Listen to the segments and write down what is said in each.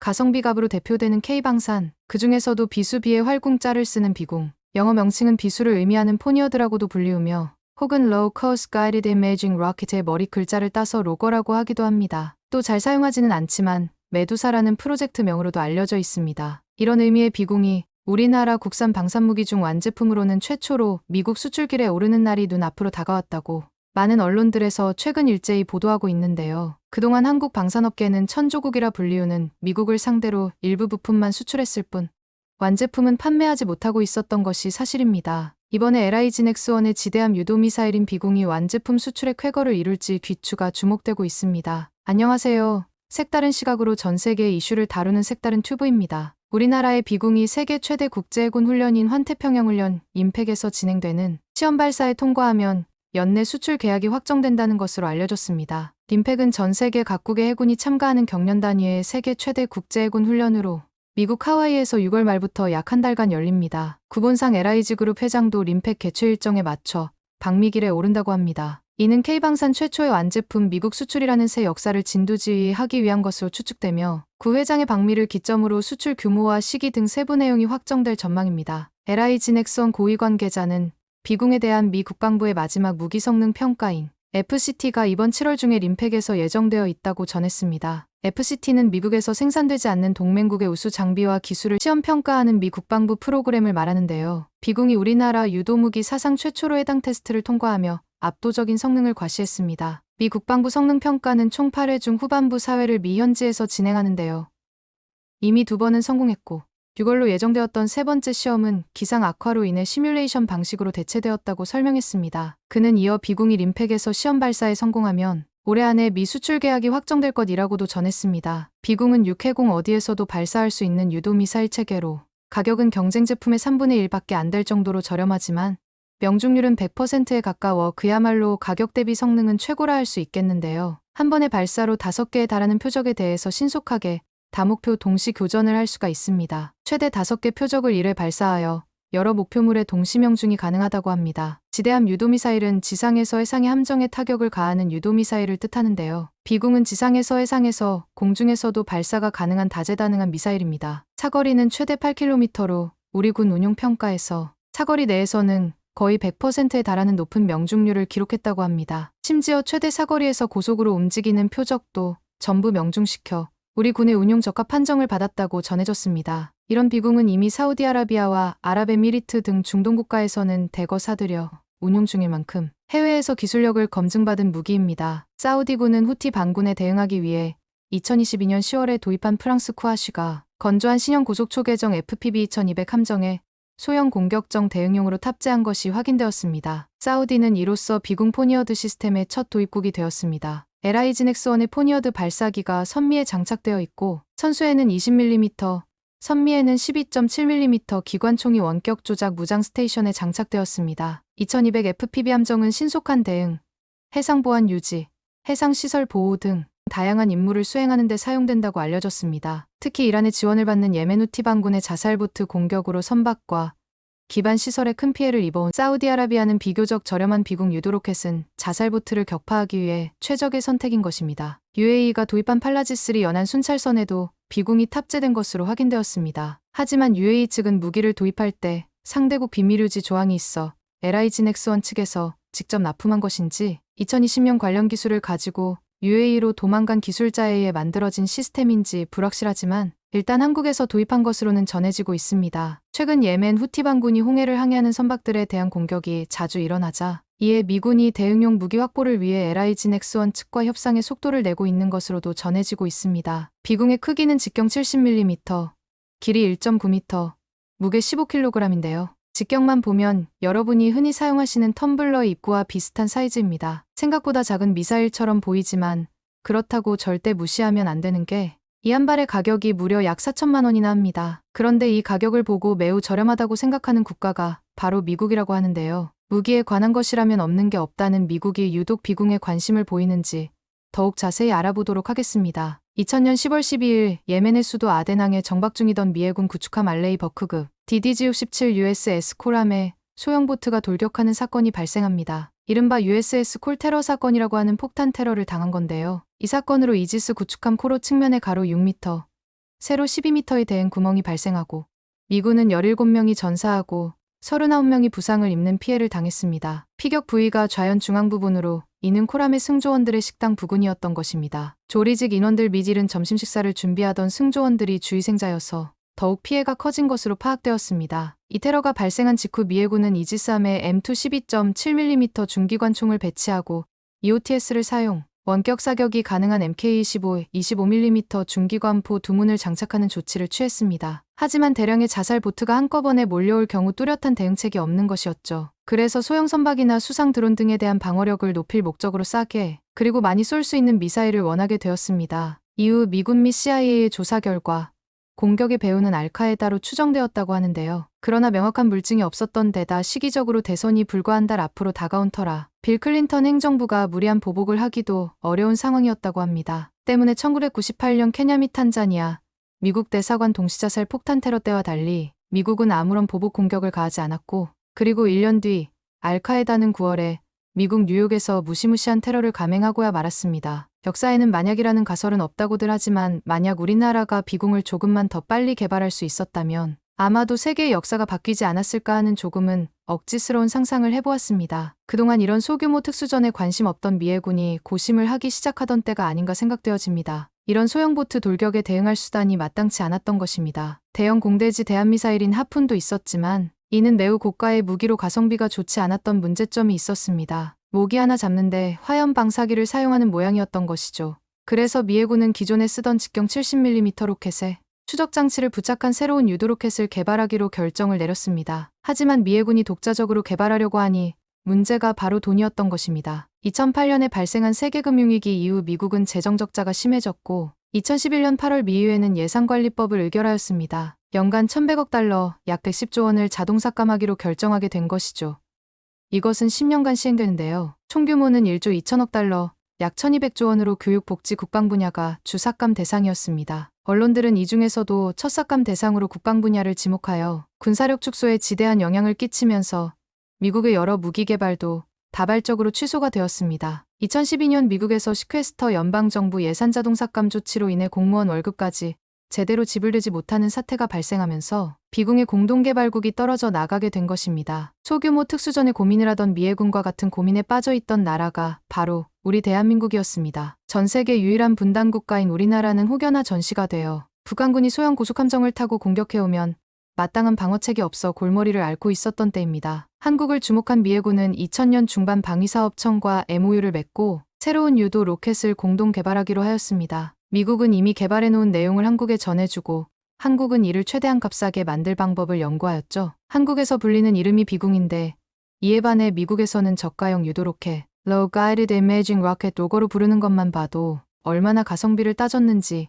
가성비 갑으로 대표되는 K방산, 그 중에서도 비수비의 활궁자를 쓰는 비공, 영어 명칭은 비수를 의미하는 포니어드라고도 불리우며 혹은 Low Cost Guided Imaging Rocket의 머리 글자를 따서 로거라고 하기도 합니다. 또 잘 사용하지는 않지만 메두사라는 프로젝트명으로도 알려져 있습니다. 이런 의미의 비공이 우리나라 국산 방산무기 중 완제품으로는 최초로 미국 수출길에 오르는 날이 눈앞으로 다가왔다고 많은 언론들에서 최근 일제히 보도하고 있는데요. 그동안 한국 방산업계는 천조국이라 불리우는 미국을 상대로 일부 부품만 수출했을 뿐 완제품은 판매하지 못하고 있었던 것이 사실입니다. 이번에 LIG 넥스원의 지대함 유도미사일인 비공이 완제품 수출의 쾌거를 이룰지 귀추가 주목되고 있습니다. 안녕하세요. 색다른 시각으로 전 세계의 이슈를 다루는 색다른 튜브입니다. 우리나라의 비공이 세계 최대 국제해군 훈련인 환태평양훈련 임팩에서 진행되는 시험 발사에 통과하면 연내 수출 계약이 확정된다는 것으로 알려졌습니다. 임팩은 전 세계 각국의 해군이 참가하는 경년 단위의 세계 최대 국제해군 훈련으로 미국 하와이에서 6월 말부터 약 한 달간 열립니다. 구본상 LIG 그룹 회장도 임팩 개최 일정에 맞춰 방미길에 오른다고 합니다. 이는 K방산 최초의 완제품 미국 수출이라는 새 역사를 진두지휘하기 위한 것으로 추측되며 구 회장의 방미를 기점으로 수출 규모와 시기 등 세부 내용이 확정될 전망입니다. LIG 넥스원 고위 관계자는 비공에 대한 미 국방부의 마지막 무기 성능 평가인 FCT가 이번 7월 중에 림팩에서 예정되어 있다고 전했습니다. FCT는 미국에서 생산되지 않는 동맹국의 우수 장비와 기술을 시험 평가하는 미 국방부 프로그램을 말하는데요. 비공이 우리나라 유도무기 사상 최초로 해당 테스트를 통과하며 압도적인 성능을 과시했습니다. 미 국방부 성능평가는 총 8회 중 후반부 4회를 미 현지에서 진행하는데요. 이미 2번은 성공했고 6월로 예정되었던 세 번째 시험은 기상 악화로 인해 시뮬레이션 방식으로 대체되었다고 설명했습니다. 그는 이어 비공이 림팩에서 시험 발사에 성공하면 올해 안에 미 수출 계약이 확정될 것이라고도 전했습니다. 비공은 육해공 어디에서도 발사할 수 있는 유도미사일 체계로 가격은 경쟁 제품의 3분의 1밖에 안 될 정도로 저렴하지만 명중률은 100%에 가까워 그야말로 가격 대비 성능은 최고라 할 수 있겠는데요. 한 번의 발사로 5개에 달하는 표적에 대해서 신속하게 다목표 동시 교전을 할 수가 있습니다. 최대 5개 표적을 1회 발사하여 여러 목표물에 동시 명중이 가능하다고 합니다. 지대함 유도미사일은 지상에서 해상의 함정에 타격을 가하는 유도미사일을 뜻하는데요. 비공은 지상에서 해상에서 공중에서도 발사가 가능한 다재다능한 미사일입니다. 차거리는 최대 8km로 우리 군 운용평가에서 차거리 내에서는 거의 100%에 달하는 높은 명중률을 기록했다고 합니다. 심지어 최대 사거리에서 고속으로 움직이는 표적도 전부 명중시켜 우리 군의 운용 적합 판정을 받았다고 전해졌습니다. 이런 비공은 이미 사우디아라비아와 아랍에미리트 등 중동 국가에서는 대거 사들여 운용 중일 만큼 해외에서 기술력을 검증받은 무기입니다. 사우디군은 후티 반군에 대응하기 위해 2022년 10월에 도입한 프랑스 쿠아쉬가 건조한 신형 고속 초계정 FPV 2200 함정에 소형 공격정 대응용으로 탑재한 것이 확인되었습니다. 사우디는 이로써 비공 포니어드 시스템의 첫 도입국이 되었습니다. LIG 넥스원의 포니어드 발사기가 선미에 장착되어 있고 선수에는 20mm, 선미에는 12.7mm 기관총이 원격 조작 무장 스테이션에 장착되었습니다. 2200 FPV 함정은 신속한 대응, 해상 보안 유지, 해상 시설 보호 등 다양한 임무를 수행하는 데 사용된다고 알려졌습니다. 특히 이란의 지원을 받는 예멘 후티 반군의 자살보트 공격으로 선박과 기반 시설에 큰 피해를 입어온 사우디아라비아는 비교적 저렴한 비공 유도로켓은 자살보트를 격파하기 위해 최적의 선택인 것입니다. UAE가 도입한 팔라지3 연안 순찰선에도 비공이 탑재된 것으로 확인되었습니다. 하지만 UAE 측은 무기를 도입할 때 상대국 비밀유지 조항이 있어 LIG 넥스원 측에서 직접 납품한 것인지 2020년 관련 기술을 가지고 UAE로 도망간 기술자에 의해 만들어진 시스템인지 불확실하지만 일단 한국에서 도입한 것으로는 전해지고 있습니다. 최근 예멘 후티 반군이 홍해를 항해하는 선박들에 대한 공격이 자주 일어나자 이에 미군이 대응용 무기 확보를 위해 LIG 넥스원 측과 협상에 속도를 내고 있는 것으로도 전해지고 있습니다. 비공의 크기는 직경 70mm, 길이 1.9m, 무게 15kg인데요. 직경만 보면 여러분이 흔히 사용하시는 텀블러의 입구와 비슷한 사이즈입니다. 생각보다 작은 미사일처럼 보이지만 그렇다고 절대 무시하면 안 되는 게 이 한 발의 가격이 무려 약 4천만 원이나 합니다. 그런데 이 가격을 보고 매우 저렴하다고 생각하는 국가가 바로 미국이라고 하는데요. 무기에 관한 것이라면 없는 게 없다는 미국이 유독 비공에 관심을 보이는지 더욱 자세히 알아보도록 하겠습니다. 2000년 10월 12일 예멘의 수도 아덴항에 정박 중이던 미 해군 구축함 알레이 버크급 DDG-57 USS 콜함에 소형 보트가 돌격하는 사건이 발생합니다. 이른바 USS 콜 테러 사건이라고 하는 폭탄 테러를 당한 건데요. 이 사건으로 이지스 구축함 코로 측면의 가로 6m, 세로 12m의 대응 구멍이 발생하고 미군은 17명이 전사하고 39명이 부상을 입는 피해를 당했습니다. 피격 부위가 좌연 중앙 부분으로 이는 코람의 승조원들의 식당 부근이었던 것입니다. 조리직 인원들 및 이른 점심 식사를 준비하던 승조원들이 주의생자여서 더욱 피해가 커진 것으로 파악되었습니다. 이 테러가 발생한 직후 미해군은 이지스함에 M2 12.7mm 중기관총을 배치하고 EOTS를 사용, 원격 사격이 가능한 MK25, 25mm 중기관포 2문을 장착하는 조치를 취했습니다. 하지만 대량의 자살 보트가 한꺼번에 몰려올 경우 뚜렷한 대응책이 없는 것이었죠. 그래서 소형 선박이나 수상 드론 등에 대한 방어력을 높일 목적으로 싸게, 그리고 많이 쏠 수 있는 미사일을 원하게 되었습니다. 이후 미군 및 CIA의 조사 결과 공격의 배후는 알카에다로 추정되었다고 하는데요. 그러나 명확한 물증이 없었던 데다 시기적으로 대선이 불과 한 달 앞으로 다가온 터라 빌 클린턴 행정부가 무리한 보복을 하기도 어려운 상황이었다고 합니다. 때문에 1998년 케냐 및 탄자니아, 미국 대사관 동시자살 폭탄 테러 때와 달리 미국은 아무런 보복 공격을 가하지 않았고, 그리고 1년 뒤 알카에다는 9월에 미국 뉴욕에서 무시무시한 테러를 감행하고야 말았습니다. 역사에는 만약이라는 가설은 없다고들 하지만 만약 우리나라가 비공을 조금만 더 빨리 개발할 수 있었다면 아마도 세계의 역사가 바뀌지 않았을까 하는 조금은 억지스러운 상상을 해보았습니다. 그동안 이런 소규모 특수전에 관심 없던 미해군이 고심을 하기 시작하던 때가 아닌가 생각되어집니다. 이런 소형 보트 돌격에 대응할 수단이 마땅치 않았던 것입니다. 대형 공대지 대한미사일인 하푼도 있었지만 이는 매우 고가의 무기로 가성비가 좋지 않았던 문제점이 있었습니다. 모기 하나 잡는데 화염 방사기를 사용하는 모양이었던 것이죠. 그래서 미해군은 기존에 쓰던 직경 70mm 로켓에 추적 장치를 부착한 새로운 유도 로켓을 개발하기로 결정을 내렸습니다. 하지만 미해군이 독자적으로 개발하려고 하니 문제가 바로 돈이었던 것입니다. 2008년에 발생한 세계금융위기 이후 미국은 재정 적자가 심해졌고 2011년 8월 미의회는 예산관리법을 의결하였습니다. 연간 1,100억 달러, 약 110조 원을 자동 삭감하기로 결정하게 된 것이죠. 이것은 10년간 시행되는데요. 총 규모는 1조 2천억 달러, 약 1,200조 원으로 교육, 복지, 국방 분야가 주 삭감 대상이었습니다. 언론들은 이 중에서도 첫 삭감 대상으로 국방 분야를 지목하여 군사력 축소에 지대한 영향을 끼치면서 미국의 여러 무기 개발도 다발적으로 취소가 되었습니다. 2012년 미국에서 시퀘스터 연방정부 예산 자동 삭감 조치로 인해 공무원 월급까지 제대로 지불되지 못하는 사태가 발생하면서 비공의 공동개발국이 떨어져 나가게 된 것입니다. 소규모 특수전에 고민을 하던 미해군과 같은 고민에 빠져 있던 나라가 바로 우리 대한민국이었습니다. 전 세계 유일한 분단 국가인 우리나라는 혹여나 전시가 되어 북한군이 소형 고속함정을 타고 공격해오면 마땅한 방어책이 없어 골머리를 앓고 있었던 때입니다. 한국을 주목한 미해군은 2000년 중반 방위사업청과 MOU를 맺고 새로운 유도 로켓을 공동 개발하기로 하였습니다. 미국은 이미 개발해놓은 내용을 한국에 전해주고 한국은 이를 최대한 값싸게 만들 방법을 연구하였죠. 한국에서 불리는 이름이 비궁인데 이에 반해 미국에서는 저가형 유도 로켓, Low Guided Imaging Rocket 로고로 부르는 것만 봐도 얼마나 가성비를 따졌는지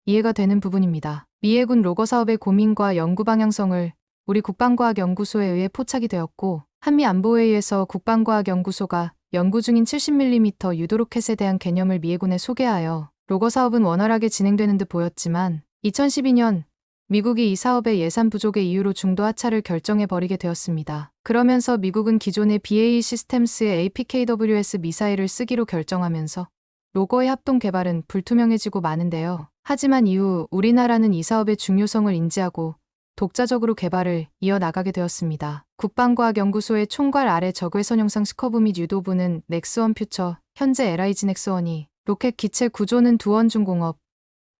이해가 되는 부분입니다. 미해군 로거 사업의 고민과 연구 방향성을 우리 국방과학연구소에 의해 포착이 되었고 한미안보회의에서 국방과학연구소가 연구 중인 70mm 유도 로켓에 대한 개념을 미해군에 소개하여 로거 사업은 원활하게 진행되는 듯 보였지만 2012년 미국이 이 사업의 예산 부족의 이유로 중도 하차를 결정해버리게 되었습니다. 그러면서 미국은 기존의 BAE 시스템스의 APKWS 미사일을 쓰기로 결정하면서 로거의 합동 개발은 불투명해지고 마는데요. 하지만 이후 우리나라는 이 사업의 중요성을 인지하고 독자적으로 개발을 이어나가게 되었습니다. 국방과학연구소의 총괄 아래 적외선 영상 스커브 및 유도부는 넥스원 퓨처, 현재 LIG 넥스원이 로켓 기체 구조는 두원중공업,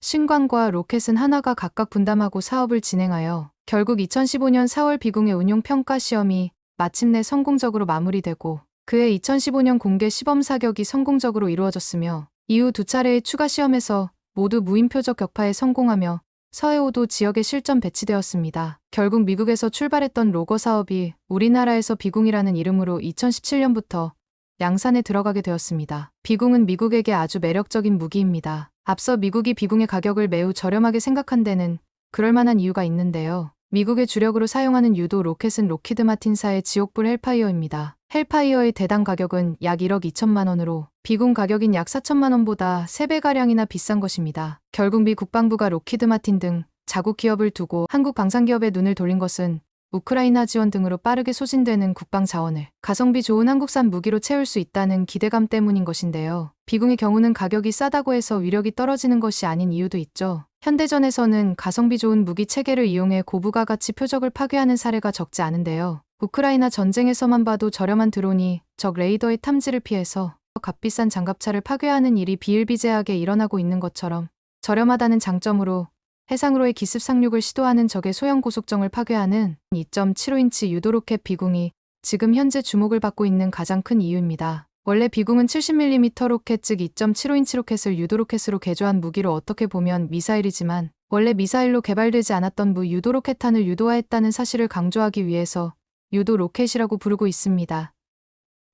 신관과 로켓은 하나가 각각 분담하고 사업을 진행하여 결국 2015년 4월 비공의 운용 평가 시험이 마침내 성공적으로 마무리되고 그해 2015년 공개 시범 사격이 성공적으로 이루어졌으며 이후 두 차례의 추가 시험에서 모두 무인표적 격파에 성공하며 서해오도 지역에 실전 배치되었습니다. 결국 미국에서 출발했던 로거 사업이 우리나라에서 비궁이라는 이름으로 2017년부터 양산에 들어가게 되었습니다. 비궁은 미국에게 아주 매력적인 무기입니다. 앞서 미국이 비궁의 가격을 매우 저렴하게 생각한 데는 그럴 만한 이유가 있는데요. 미국의 주력으로 사용하는 유도 로켓은 록히드 마틴사의 지옥불 헬파이어입니다. 헬파이어의 대당 가격은 약 1억 2천만 원으로 비궁 가격인 약 4천만 원보다 3배가량이나 비싼 것입니다. 결국 미 국방부가 록히드 마틴 등 자국 기업을 두고 한국 방산기업에 눈을 돌린 것은 우크라이나 지원 등으로 빠르게 소진되는 국방 자원을 가성비 좋은 한국산 무기로 채울 수 있다는 기대감 때문인 것인데요. 비공의 경우는 가격이 싸다고 해서 위력이 떨어지는 것이 아닌 이유도 있죠. 현대전에서는 가성비 좋은 무기 체계를 이용해 고부가 가치 표적을 파괴하는 사례가 적지 않은데요. 우크라이나 전쟁에서만 봐도 저렴한 드론이 적 레이더의 탐지를 피해서 값비싼 장갑차를 파괴하는 일이 비일비재하게 일어나고 있는 것처럼 저렴하다는 장점으로 해상으로의 기습 상륙을 시도하는 적의 소형 고속정을 파괴하는 2.75인치 유도로켓 비궁이 지금 현재 주목을 받고 있는 가장 큰 이유입니다. 원래 비궁은 70mm 로켓 즉 2.75인치 로켓을 유도로켓으로 개조한 무기로 어떻게 보면 미사일이지만 원래 미사일로 개발되지 않았던 무 유도로켓탄을 유도화했다는 사실을 강조하기 위해서 유도 로켓이라고 부르고 있습니다.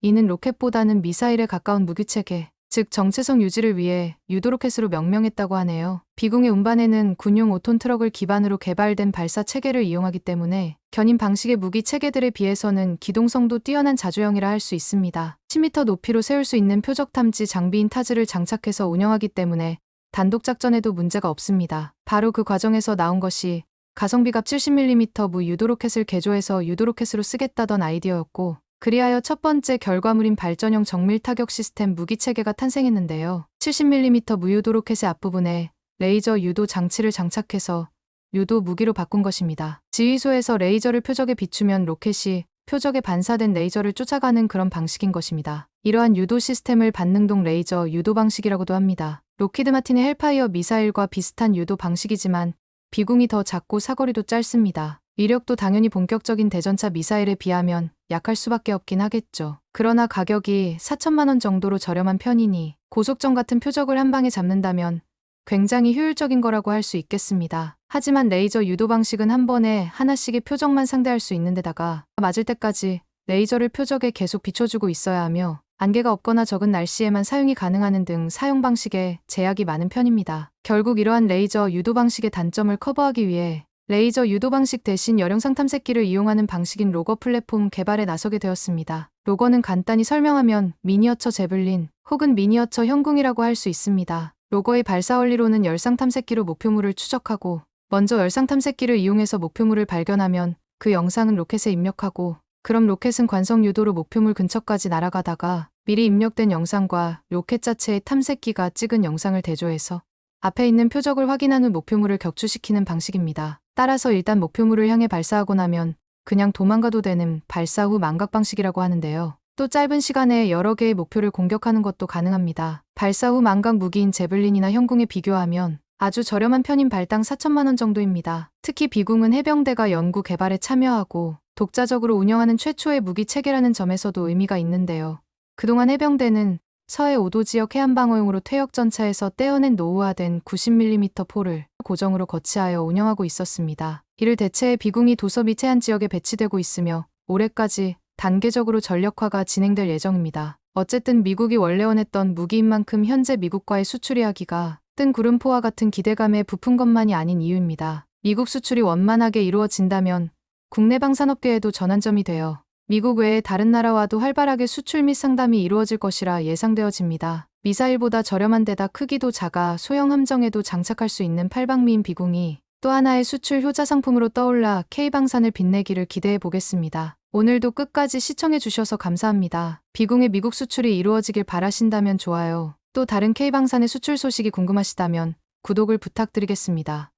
이는 로켓보다는 미사일에 가까운 무기체계, 즉 정체성 유지를 위해 유도로켓으로 명명했다고 하네요. 비궁의 운반에는 군용 5톤 트럭을 기반으로 개발된 발사 체계를 이용하기 때문에 견인 방식의 무기 체계들에 비해서는 기동성도 뛰어난 자주형이라 할 수 있습니다. 10m 높이로 세울 수 있는 표적 탐지 장비인 타즈를 장착해서 운영하기 때문에 단독 작전에도 문제가 없습니다. 바로 그 과정에서 나온 것이 가성비갑 70mm 무 유도로켓을 개조해서 유도로켓으로 쓰겠다던 아이디어였고 그리하여 첫 번째 결과물인 발전형 정밀 타격 시스템 무기체계가 탄생했는데요. 70mm 무유도 로켓의 앞부분에 레이저 유도 장치를 장착해서 유도 무기로 바꾼 것입니다. 지휘소에서 레이저를 표적에 비추면 로켓이 표적에 반사된 레이저를 쫓아가는 그런 방식인 것입니다. 이러한 유도 시스템을 반능동 레이저 유도 방식이라고도 합니다. 록히드 마틴의 헬파이어 미사일과 비슷한 유도 방식이지만 비궁이 더 작고 사거리도 짧습니다. 위력도 당연히 본격적인 대전차 미사일에 비하면 약할 수밖에 없긴 하겠죠. 그러나 가격이 4천만 원 정도로 저렴한 편이니 고속정 같은 표적을 한 방에 잡는다면 굉장히 효율적인 거라고 할 수 있겠습니다. 하지만 레이저 유도 방식은 한 번에 하나씩의 표적만 상대할 수 있는 데다가 맞을 때까지 레이저를 표적에 계속 비춰주고 있어야 하며 안개가 없거나 적은 날씨에만 사용이 가능하는 등 사용 방식에 제약이 많은 편입니다. 결국 이러한 레이저 유도 방식의 단점을 커버하기 위해 레이저 유도 방식 대신 열영상 탐색기를 이용하는 방식인 로거 플랫폼 개발에 나서게 되었습니다. 로거는 간단히 설명하면 미니어처 제블린 혹은 미니어처 형궁이라고 할 수 있습니다. 로거의 발사 원리로는 열상 탐색기로 목표물을 추적하고 먼저 열상 탐색기를 이용해서 목표물을 발견하면 그 영상은 로켓에 입력하고 그럼 로켓은 관성 유도로 목표물 근처까지 날아가다가 미리 입력된 영상과 로켓 자체의 탐색기가 찍은 영상을 대조해서 앞에 있는 표적을 확인한 후 목표물을 격추시키는 방식입니다. 따라서 일단 목표물을 향해 발사하고 나면 그냥 도망가도 되는 발사 후 망각 방식이라고 하는데요. 또 짧은 시간에 여러 개의 목표를 공격하는 것도 가능합니다. 발사 후 망각 무기인 제블린이나 형궁에 비교하면 아주 저렴한 편인 발당 4천만 원 정도입니다. 특히 비궁은 해병대가 연구 개발에 참여하고 독자적으로 운영하는 최초의 무기 체계라는 점에서도 의미가 있는데요. 그동안 해병대는 서해 5도 지역 해안방어용으로 퇴역전차에서 떼어낸 노후화된 90mm 포를 고정으로 거치하여 운영하고 있었습니다. 이를 대체해 비궁이 도서 및 해안 지역에 배치되고 있으며 올해까지 단계적으로 전력화가 진행될 예정입니다. 어쨌든 미국이 원래 원했던 무기인 만큼 현재 미국과의 수출이 하기가 뜬 구름포와 같은 기대감에 부푼 것만이 아닌 이유입니다. 미국 수출이 원만하게 이루어진다면 국내 방산업계에도 전환점이 되어 미국 외의 다른 나라와도 활발하게 수출 및 상담이 이루어질 것이라 예상되어집니다. 미사일보다 저렴한 데다 크기도 작아 소형 함정에도 장착할 수 있는 팔방미인 비궁이 또 하나의 수출 효자 상품으로 떠올라 K방산을 빛내기를 기대해 보겠습니다. 오늘도 끝까지 시청해 주셔서 감사합니다. 비궁의 미국 수출이 이루어지길 바라신다면 좋아요. 또 다른 K방산의 수출 소식이 궁금하시다면 구독을 부탁드리겠습니다.